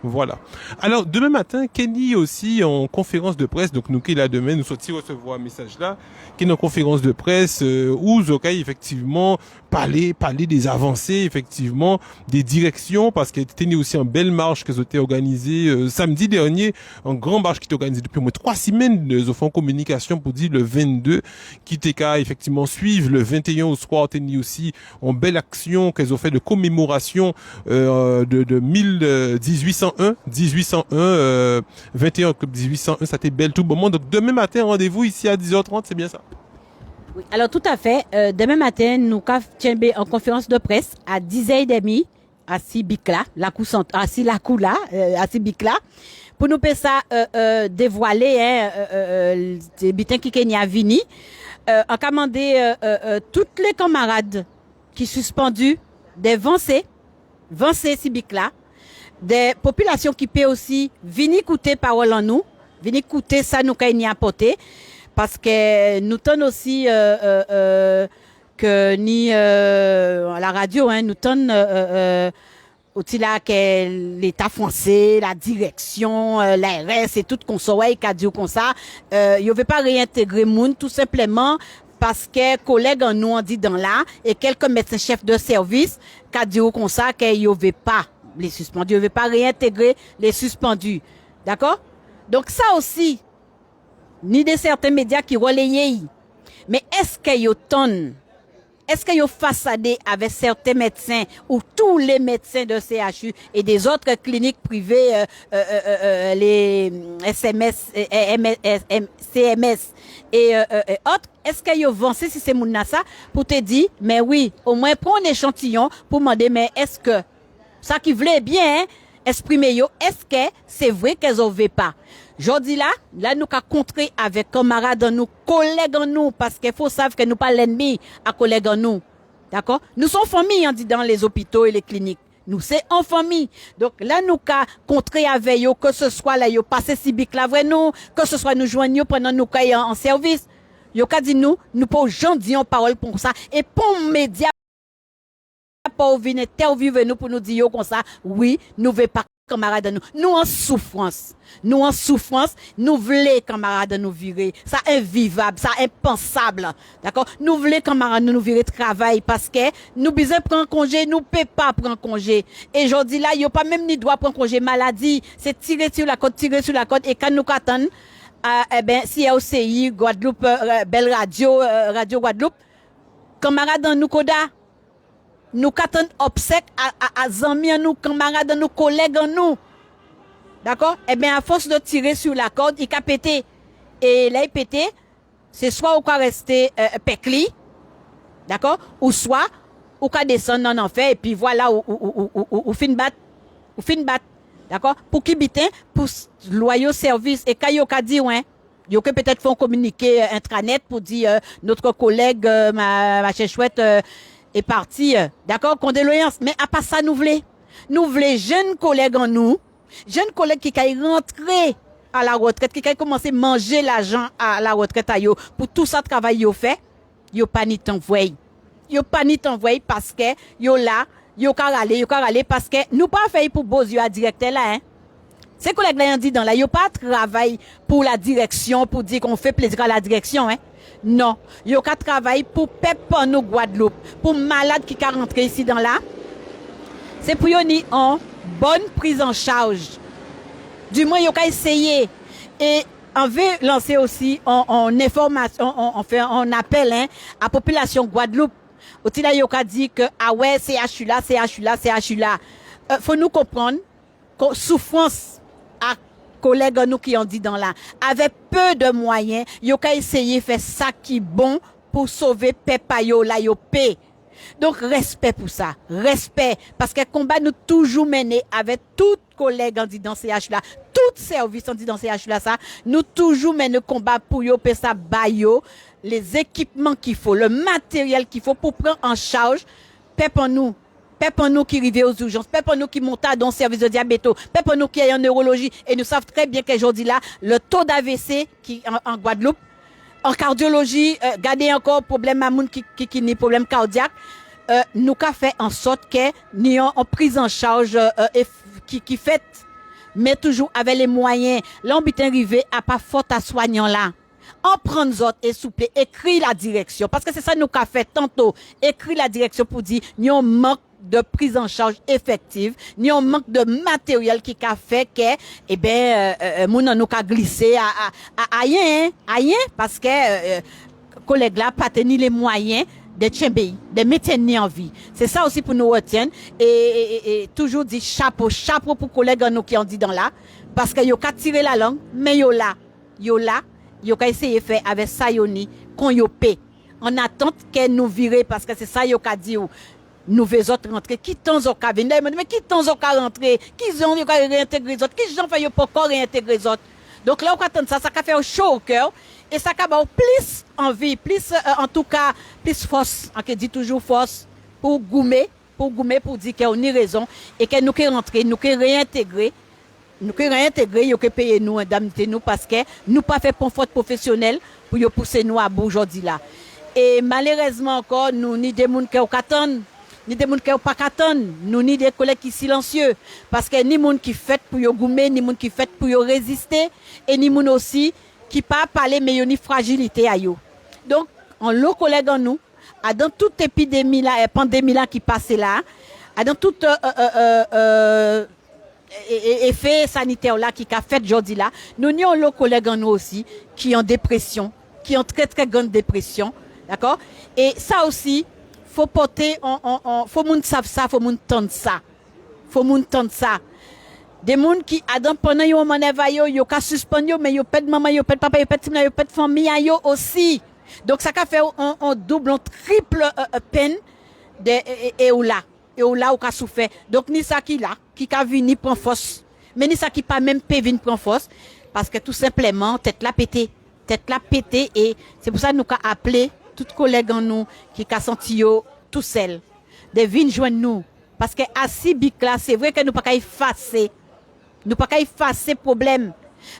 voilà. Alors, demain matin, Kenny aussi en conférence de presse, donc nous qui là demain, nous sortir recevoir un message là, qui est en conférence de presse, où Zokai effectivement parler des avancées, effectivement, des directions, parce qu'il était aussi en belle marche que c'était organisé samedi dernier, en grande marche qui était organisée depuis au moins 3 semaines, ils ont fait en communication pour dire le 22, qui était qu'à effectivement suivre le 21 au soir, Tenny aussi en belle action qu'elles ont fait de commémoration de 1801, 21 octobre 1801, ça était belle tout bon moment. Donc demain matin, rendez-vous ici à 10h30, c'est bien ça? Oui, alors tout à fait. Demain matin, nous avons en conférence de presse à 10h30 à Sibicla, à Sibicla, pour nous faire ça dévoiler des bitins qui Kenya vini en commander toutes les camarades qui suspendus des vancés civiques là, des populations qui peuvent aussi venir écouter parole en nous, venir écouter ça nous Kenya apporter parce que nous tenons aussi que ni à la radio nous tenons aussi là que l'État français, la direction, l'ARS et tout qu'on soit qui a dit comme ça, il veut pas réintégrer monde tout simplement parce que collègues en nous ont dit dans là et quelques médecins chefs de service qui a dit comme ça qu'il veut pas les suspendus, il veut pas réintégrer les suspendus. D'accord? Donc ça aussi ni de certains médias qui relayaient. Mais est-ce qu'il y a tonne? Est-ce qu'il y a façadé avec certains médecins ou tous les médecins de CHU et des autres cliniques privées, les SMS, CMS et autres? Est-ce qu'il y a avancé si c'est mon ça pour te dire, mais oui, au moins prends un échantillon pour demander, mais est-ce que ça qui voulait bien exprimer yo, est-ce que c'est vrai qu'elles en veulent pas? Jodi là nous qu'a contré avec camarades en nous, collègues en nous, parce qu'il faut savoir que nous pas l'ennemi à collègues en nous. D'accord? Nous sommes famille, on dit dans les hôpitaux et les cliniques. Nous c'est en famille. Donc là nous qu'a contré avec yo, que ce soit là yo passé civique là vrai nous, que ce soit nous joignons pendant nous en service. Yo qu'a dit nous pas gens dire parole pour ça et pour médias pour venir interviewer nous pour nous dire comme ça, oui, nous veut pas camarades nous en souffrance, nous voulons camarades nous virer, ça invivable, ça impensable, d'accord, nous voulons camarades nous virer travail parce que nous besoin prendre congé, nous peut pas prendre congé, et aujourd'hui là, y a pas même ni droit prendre congé maladie, c'est tirer sur la côte, et quand nous attendons, eh ben, COCI, Guadeloupe, Belle Radio, Radio Guadeloupe, camarades nous koda, nous attendons obsèques à amis nous, camarades nous, collègues nous. D'accord? Eh bien, à force de tirer sur la corde, il a pété. Et là, il pété, c'est soit on va rester pécli, d'accord? Ou soit, on va descendre en enfer, et puis voilà, ou fin battre. D'accord? Pour qui bitin, pour loyaux service. Et quand il a dit, ouais, il peut peut-être faire communiquer intranet pour dire notre collègue, ma chouette, est parti, d'accord, condoléances, mais à part ça, nous voulons jeunes collègues en nous, jeunes collègues qui ont rentré à la retraite, qui ont commencé à manger l'argent à la retraite à yo, pour tout ça travail yo fait, yo pas ni t'envoyer parce que yo là, yo râler parce que nous pas fait pour beaux yeux à directeur là, hein. Ces collègues là ont dit dans là, yo pas travail pour la direction, pour dire qu'on fait plaisir à la direction, hein. Non, yo ka travail pour peuple nous Guadeloupe, pour malades qui ka rentrer ici dans là. C'est pour yo ni en bonne prise en charge. Du moins yo ka essayer et on veut lancer aussi en information, on fait un appel hein, à population Guadeloupe. Oti là yo ka dit que ah ouais CHU là. Faut nous comprendre que souffrance à collègues nous qui ont dit dans là, avec peu de moyens, yo ka essayer faire ça qui bon pour sauver peuple yo là yo paix. Donc respect pour ça, respect parce que combat nous toujours mené avec tout collègue en dit dans CH là, tout service en dit dans CH là ça, nous toujours mené combat pour yo paix ça bayo, les équipements qu'il faut, le matériel qu'il faut pour prendre en charge peuple nous qui arrivent aux urgences, peuple nous qui montent dans le service de diabète, peuple nous qui est en neurologie et nous savons très bien qu'aujourd'hui là, le taux d'AVC qui en Guadeloupe, en cardiologie, gardez encore problème à moun qui ni problème cardiaque, nous qu'a fait en sorte que nous en prise en charge qui fait mais toujours avec les moyens. Là on peut arriver à pas faute à soignant là. En prendre autres et souple, écrit la direction parce que c'est ça nous qu'a fait tantôt, écrit la direction pour dire nous manque de prise en charge effective, ni on manque de matériel qui a fait que eh ben moun nous a glissé à rien parce que collègues là pas tenu les moyens de tchembeyi, de maintenir en vie. C'est ça aussi pour nous retenir et toujours dit chapeau pour collègues nous qui ont dit dans là parce que yo ka tirer la langue mais yo ka essayer faire avec ça yoni qu'on yo paie en attente qu'elle nous virer parce que c'est ça yo ka dit nouvelles autres rentrer, qui t'en ont qu'à venir, mais qui t'en ont qu'à rentrer, qui ont réintégrer les autres, qui j'en fait pas encore réintégrer les autres. Donc là, on attend ça, ça a fait chaud au cœur, et ça a plus envie, plus, en tout cas, plus force, on dit toujours force, pour goumer, pour dire qu'on a raison, et que nous pouvons rentrer, nous pouvons réintégrer, nous pouvons payer nous, indemnité nous, parce que nous pas fait pour faute professionnelle, pour pousser nous à bout aujourd'hui là. Et malheureusement encore, nous ni des gens qui ont attendre, ni des gens qui ont pas attendre, nous ni des collègues qui sont silencieux, parce que ni gens qui fait pour yo goumer, ni gens qui fait pour yo résister, et ni gens aussi qui pas parler mais yo ni fragilité à yo. Donc, on l'eau collègue en nous, dans toute épidémie là, pandémie là qui passe là, dans toute effet sanitaire là qui a fait aujourd'hui là, nous avons nos collègues en nous aussi qui ont dépression, qui ont très très grande dépression, d'accord? Et ça aussi, faut porter, faut moun savent ça, faut moun tendre ça, faut moun tendre ça. Des gens qui pendant yo maneva yo ka suspend yo mais yo pète maman, yo pète papa, yo pète yo pète famille yo aussi. Donc ça a fait un double, un triple peine et ou là ou ka souffert. Donc ni ça qui là qui a vini prend force, mais ni ça qui pas même peut venir prend force parce que tout simplement tête la pété et c'est pour ça nous ka appelé toutes collègues en nous qui ka senti yo tout seul de venir joindre nous parce que assis bic là c'est vrai que nous pas effacer problème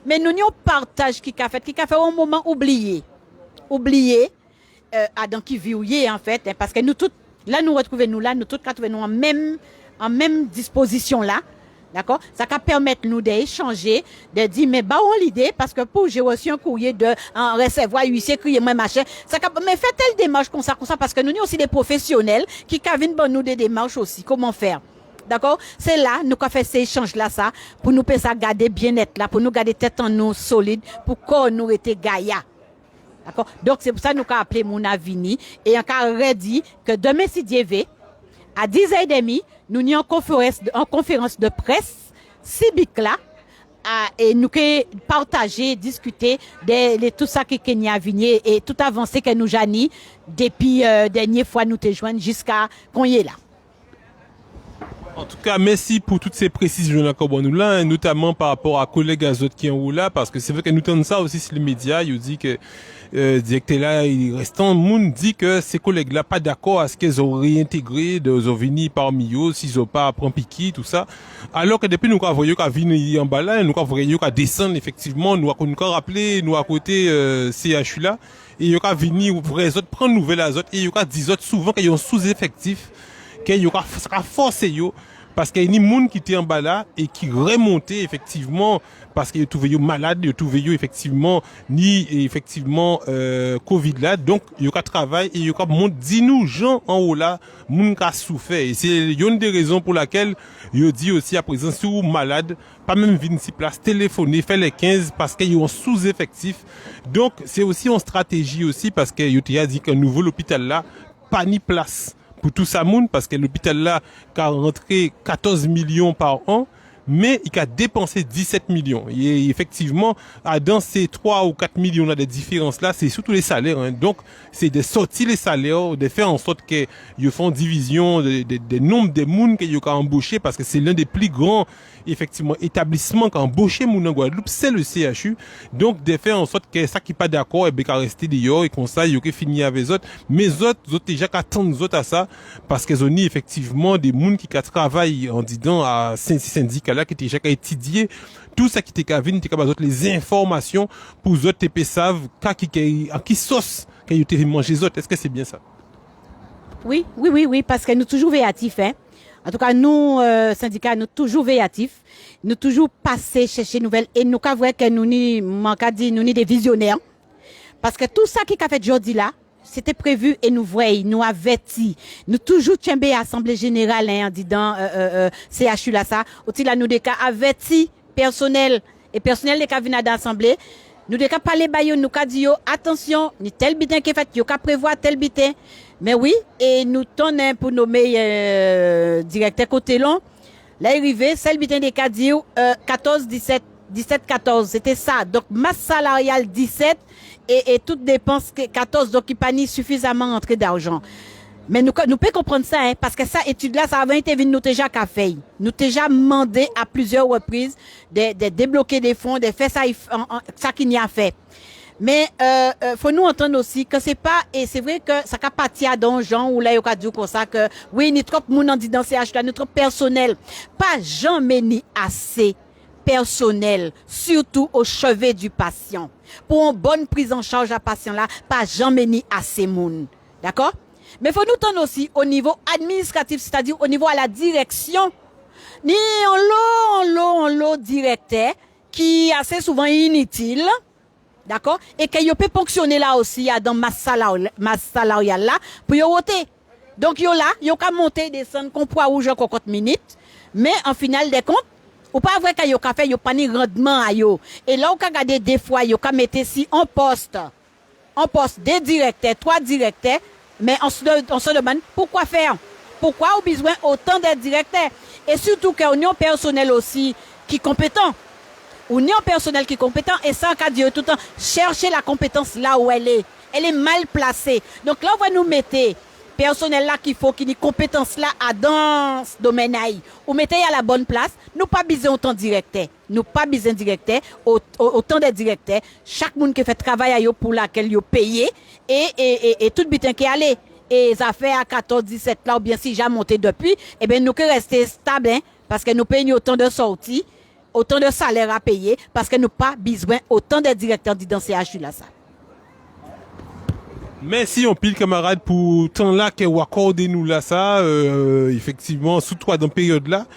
mais nous avons partage qui a fait un moment oublié dans qui vit en fait parce que nous toutes là nous retrouvons nous toutes trouver nous en même disposition là. D'accord? Ça va permettre nous d'échanger, de dire, mais bah, on l'idée, parce que pour j'ai reçu un courrier en recevoir, huissier, crier, moi, machin. Mais faites telle démarche comme ça, parce que nous avons aussi des professionnels qui viennent nous des démarches aussi. Comment faire? D'accord? C'est là, nous avons fait ces échanges-là, ça, pour nous garder bien-être là, pour nous garder tête en nous solide, pour qu'on nous était gaïa. D'accord? Donc, c'est pour ça que nous avons appelé mon avini, et on a dit que demain, si Dieu veut, à 10h30, nous avons en conférence de presse, civique là, et nous avons partagé, discuté de tout ça que Kenya Vigné et tout avancé que nous avons depuis dernière fois nous te joindre jusqu'à qu'on y est là. En tout cas, merci pour toutes ces précisions là, notamment par rapport à collègues Azot qui sont là, parce que c'est vrai que nous tenons ça aussi sur les médias, ils disent que directeur là, il restant monde dit que ces collègues là pas d'accord à ce qu'ils ont réintégré, ils ont venu parmi eux, s'ils ont pas pris piquet, tout ça. Alors que depuis nous avons voyé qu'à venir en bas là, nous avons voyé qu'à descendre effectivement, nous avons rappelé, nous à côté CHU là, et il y a venir vrai autres prendre nouvelle Azot et il y a 10 autres souvent qu'ils ont sous-effectif. Ça a forcé yo parce qu'il y a des gens qui étaient en bas là et qui remontaient effectivement parce qu'ils trouvaient yo malade, ils trouvaient yo effectivement Covid là, donc il y a travail et il y a dit nous gens en haut là moun qui a souffert et c'est une des raisons pour laquelle il dit aussi à présent si vous malade pas même venir sur place téléphoner faire les 15 parce qu'ils ont sous-effectif. Donc c'est aussi une stratégie aussi parce que il a dit qu'un nouveau l'hôpital là pas ni place pour tout ça monde parce que l'hôpital là a rentré 14 millions par an mais il a dépensé 17 millions et effectivement dans ces 3 ou 4 millions là de différence là c'est surtout les salaires hein. Donc c'est de sortir les salaires de faire en sorte que ils font division des nombres de monde que ils ont embauché parce que c'est l'un des plus grands effectivement établissement qui a embauché moun en Guadeloupe c'est le CHU, donc de faire en sorte que ça qui pas d'accord et ben rester dehors et comme ça il y a fini avec les autres mais autres déjà qu'attendent les autres à ça parce qu'ils ont ni effectivement des moun qui travaillent en disant à syndicat là qui déjà étudié tout ça qui était cavine t'es capable les informations pour autres TP savent qui sauce quand ils ont mangé les autres. Est-ce que c'est bien ça? Oui parce que nous toujours véatifs hein. En tout cas, nous, syndicats, nous toujours véatifs, nous toujours passer chercher nouvelles et nous avons que nous ni des visionnaires. Parce que tout ça qui a fait aujourd'hui là, c'était prévu et nous voyons, nous avertis. Nous toujours tchembe assemblée générale hein, en disant CHU là ça, aussi là nous des cas avertis personnel et personnel des cas venir d'assemblée. Nous des cas parler ba yo nous ka dit yo attention, ni tel bitin qui fait yo ka prévoir tel bitin. Mais oui, et nous tenons pour nommer directeur côté long. L'arrivée, celle bitin des cas dit 14 17 17 14, c'était ça. Donc masse salariale 17 et toute dépense 14 donc il pas ni suffisamment entrée d'argent. Mais nous pouvons comprendre ça, hein, parce que ça, étude-là, ça avait été nous déjà qu'à faire. Nous déjà demandé à plusieurs reprises de débloquer des fonds, de faire ça, ça qu'il y a fait. Mais faut nous entendre aussi que c'est pas, et c'est vrai que ça a parti à dans gens où là il y a dit comme ça que oui, ni trop moun en dit dans CH là, notre personnel, pas jamais ni assez personnel, surtout au chevet du patient. Pour une bonne prise en charge à patient là, pas jamais ni assez moun. D'accord? Mais faut nous entendre aussi au niveau administratif, c'est-à-dire au niveau à la direction, ni en lot directeur qui est assez souvent inutile. D'accord? Et que yo peut fonctionner là aussi dans masse salariale là pour yo voter. Donc yo là, yo ka monter descendre qu'on poids rouge en 50 minutes, mais en final des comptes, ou pas vrai que yo ka fait yo pas ni rendement à yo. Et là on ka garder des fois yo ka mettre si en poste des directeurs, 3 directeurs, mais on se demande pourquoi faire? Pourquoi on besoin autant de directeurs? Et surtout qu'on a un personnel aussi qui est compétent. Ou ni un personnel qui est compétent et ça, qu'à Dieu tout le temps, chercher la compétence là où elle est. Elle est mal placée. Donc là, on va nous mettre personnel là qu'il faut, qui a compétence là à dans ce domaine-là. Ou mettez à la bonne place. Nous pas besoin autant de directeurs. Nous pas besoin de directeurs, autant de directeurs. Chaque monde qui fait travail à eux pour laquelle ils payé et tout bitin qui allé. Et ça fait à 14, 17 là, ou bien si j'ai monté depuis, eh bien, nous que rester stable, hein, parce que nous payons autant de sorties, autant de salaires à payer, parce que nous pas besoin autant de directeurs dans CHU là, ça. Merci on pile camarade pour temps là que vous accordez nous là ça, effectivement, sous toi dans période là,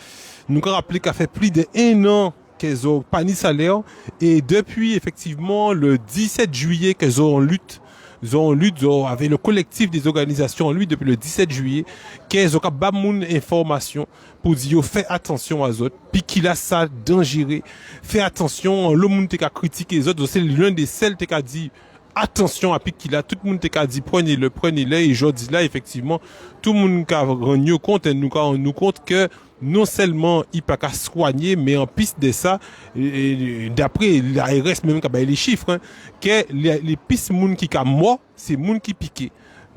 nous avons rappelé qu'a fait plus de 1 an qu'elles ont pas ni salaire, et depuis effectivement le 17 juillet qu'elles ont lutte, avec le collectif des organisations en lutte depuis le 17 juillet, qu'elles ont pas moun information pour dire fais attention aux autres, puis qu'il a ça dangereux, fais attention, le monde qui a critiqué les autres, c'est l'un des seuls qui a dit attention à qu'il a tout le monde qui a dit prenez-le, et je dis là effectivement tout le monde qui a rendu compte et nous rendu compte que non seulement il pas qu'à soigner, mais en piste de ça, d'après l'ARS même qui a les chiffres, hein, que les pistes moun qui a mort, c'est moun qui piqué.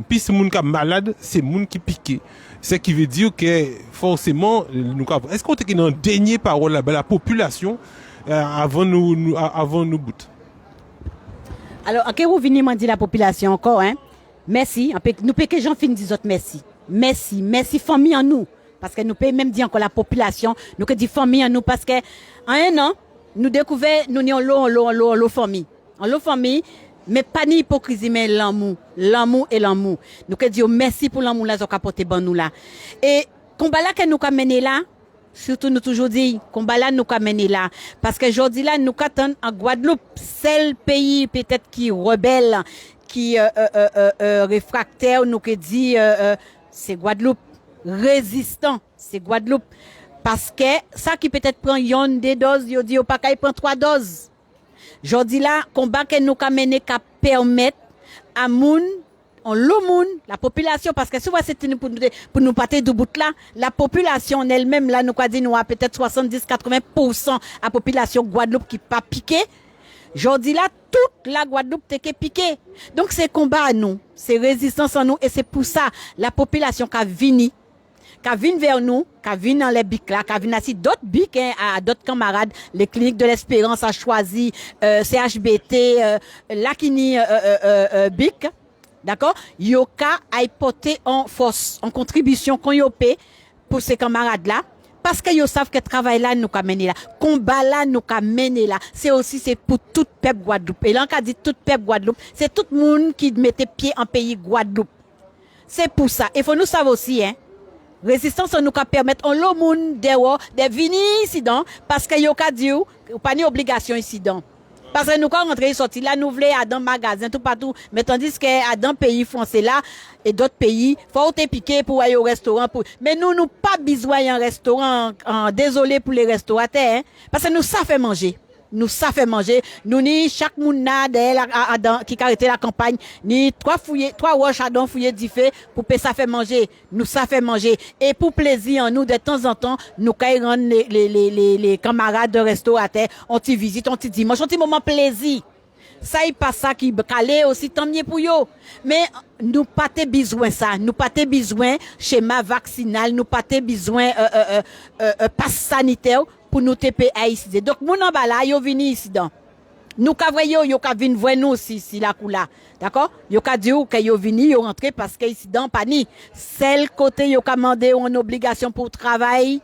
Piste moun qui a malade, c'est moun qui piqué. Ce qui veut dire que forcément, nous est-ce qu'on est dans une dernière parole là, la population avant nous bout. Alors, en vous venez m'en dire la population encore, hein? Merci. Nous pouvons que j'en finisse des autres merci. Merci famille en nous. Parce que nous pouvons même dire encore la population, nous que dit famille en nous, parce que en 1 an, nous découvrons, nous n'y en l'eau famille. En l'eau famille, mais pas ni hypocrisie, mais l'amour. Nous que dire merci pour l'amour là, qu'on a porté ban nous là. Et, combat là que nous avons mené là, surtout nous toujours dit, combat là nous avons mené là. Parce que aujourd'hui là, nous attendons en Guadeloupe, c'est le pays peut-être qui rebelle, qui réfractaire, nous que dit, c'est Guadeloupe. Résistant, c'est Guadeloupe. Parce que ça qui peut-être prend une des doses, yo dit pas qu'il prend 3 doses. Jodi là, combat que nous ka mené ka permettre à moun, la population, parce que souvent c'est pour nous partir du bout là, la population en elle-même là, nous ka dit nous a peut-être 70-80% à population Guadeloupe qui pas piqué. Jodi là, toute la Guadeloupe t'est piqué. Donc c'est combat à nous, c'est résistance en nous, et c'est pour ça la population qui vient vers nous, qui vient dans les bics là, qui vient assis d'autres bics, hein, à d'autres camarades, les cliniques de l'espérance a choisi, CHBT, Lakini, bic, d'accord? Yoka a porté en force, en contribution qu'on y paie pour ces camarades là, parce que yo savent que travail là nous ka mené là, combat là nous ka mené là, c'est pour tout peuple Guadeloupe. Et là on a dit tout peuple Guadeloupe, c'est tout le monde qui mettait pied en pays Guadeloupe. C'est pour ça. Il faut nous savoir aussi, hein. Résistance nous ka permettre on le monde de venir ici dans, parce que yo ka dit ou pas ni obligation ici dans. Parce que nous quand rentrer sorti là nous voulons à dans magasin tout partout, mais tandis que à dans pays français là et d'autres pays faut te piquer pour aller au restaurant mais nous pas besoin d'un restaurant, désolé pour les restaurateurs, hein, parce que nous ça fait manger. Nous ni chaque monde qui arrêté la campagne, ni 3 roches à don fouiller d'ifé pour que ça fait manger. Nous ça fait manger. Et pour plaisir, nous, de temps en temps, nous rendre les camarades de restaurateurs, on t'y visite, on t'y dimanche, on t'y moment plaisir. Ça y pas ça qui calé aussi tant mieux pour yo. Mais nous pas besoin ça, nous pas besoin schéma vaccinal, nous pas besoin passe sanitaire pour nous TP ici. Donc moun en bas là yo vini ici dans. Nous ka voyo yo ka vinn voir nous aussi si la coula. D'accord? Yo ka dit ou que yo vini yo rentrer parce que ici dans pas ni celle côté yo ka mandé une obligation pour travail.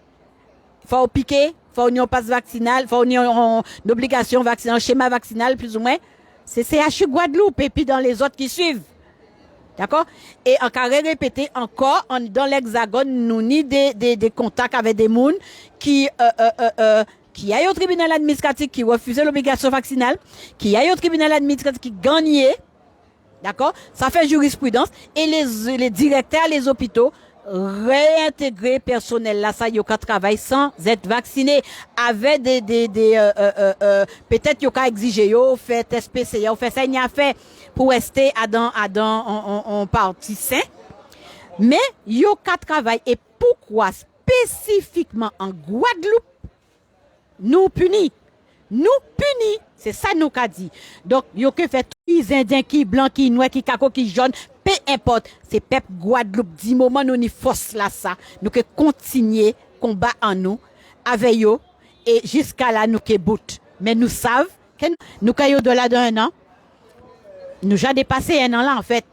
Faut piquer, faut une passe vaccinal, faut une obligation vaccinale, schéma vaccinal plus ou moins. C'est CHU Guadeloupe et puis dans les autres qui suivent. D'accord? Et en carré répété encore, dans l'Hexagone, nous ni des contacts avec des mouns qui aillent au tribunal administratif qui refusent l'obligation vaccinale, qui aillent au tribunal administratif qui gagnent. D'accord? Ça fait jurisprudence et les directeurs, les hôpitaux réintégrer personnel là ça yo ka travail sans être vacciné avec peut-être yo ka exiger yo fait test PCR fait ça y a fait pour rester en partie sain mais yo ka travail et pourquoi spécifiquement en Guadeloupe nous punit c'est ça nous qu'a dit donc yo que fait tous les indiens qui blancs qui noirs qui kako qui jaune peu importe c'est peuple Guadeloupe dit moment nous ni force là ça nous que continuer combat en nous avec yo et jusqu'à là nous que bout mais nous savons que nous caillou de là d'un an nous j'ai dépassé un an là en fait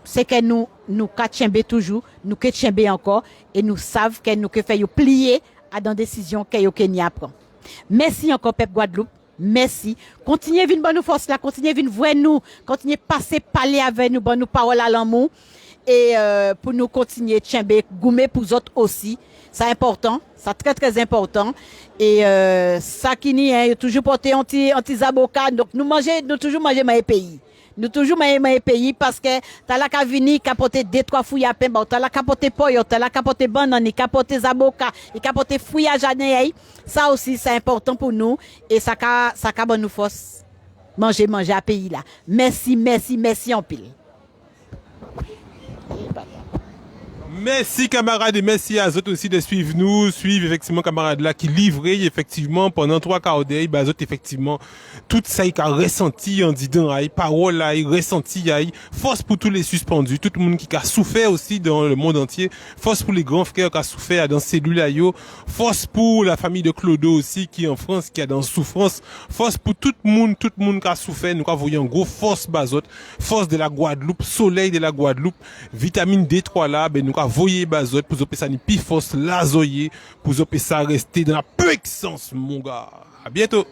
c'est que nous ka tchembe toujours nous que tchembe encore et nous savons que nous que fait yo plier à dans décision que yo Kenya prend. Merci encore peuple Guadeloupe. Merci. Continuez venir bonne force là, continuez venir voir nous, continuez passer parler avec nous bonne parole à l'amour et pour nous continuer tchembe goumer pour autres aussi. C'est important, c'est très très important et ça qui ni hein, toujours porter anti zaboka donc nous toujours manger dans pays. Nous toujours manger pays parce que t'as la ka vini capoter 2-3 fouilles à pain bon t'as la capoter poyo t'as la capoter banane capoter zaboka et capoter fouille à janey ça aussi c'est important pour nous et ça ka bonne nous force manger à pays là merci en pile. Merci camarades et merci à eux aussi de suivre nous, suivre effectivement camarades là qui livraient effectivement pendant 3 quarts d'heure, bah eux effectivement tout ça il a ressenti en disant aïe parole là, il ressenti aïe force pour tous les suspendus, tout le monde qui a souffert aussi dans le monde entier, force pour les grands frères qui a souffert dans ces cellules là yo, force pour la famille de Clodo aussi qui est en France qui a dans souffrance, force pour tout le monde qui a souffert, nous avons en gros force bazot, force de la Guadeloupe, soleil de la Guadeloupe, vitamine D3 là, ben nous voyez bazot pour zopé ça ni pi force la zoyer pour zopé ça rester dans la puissance mon gars. À bientôt.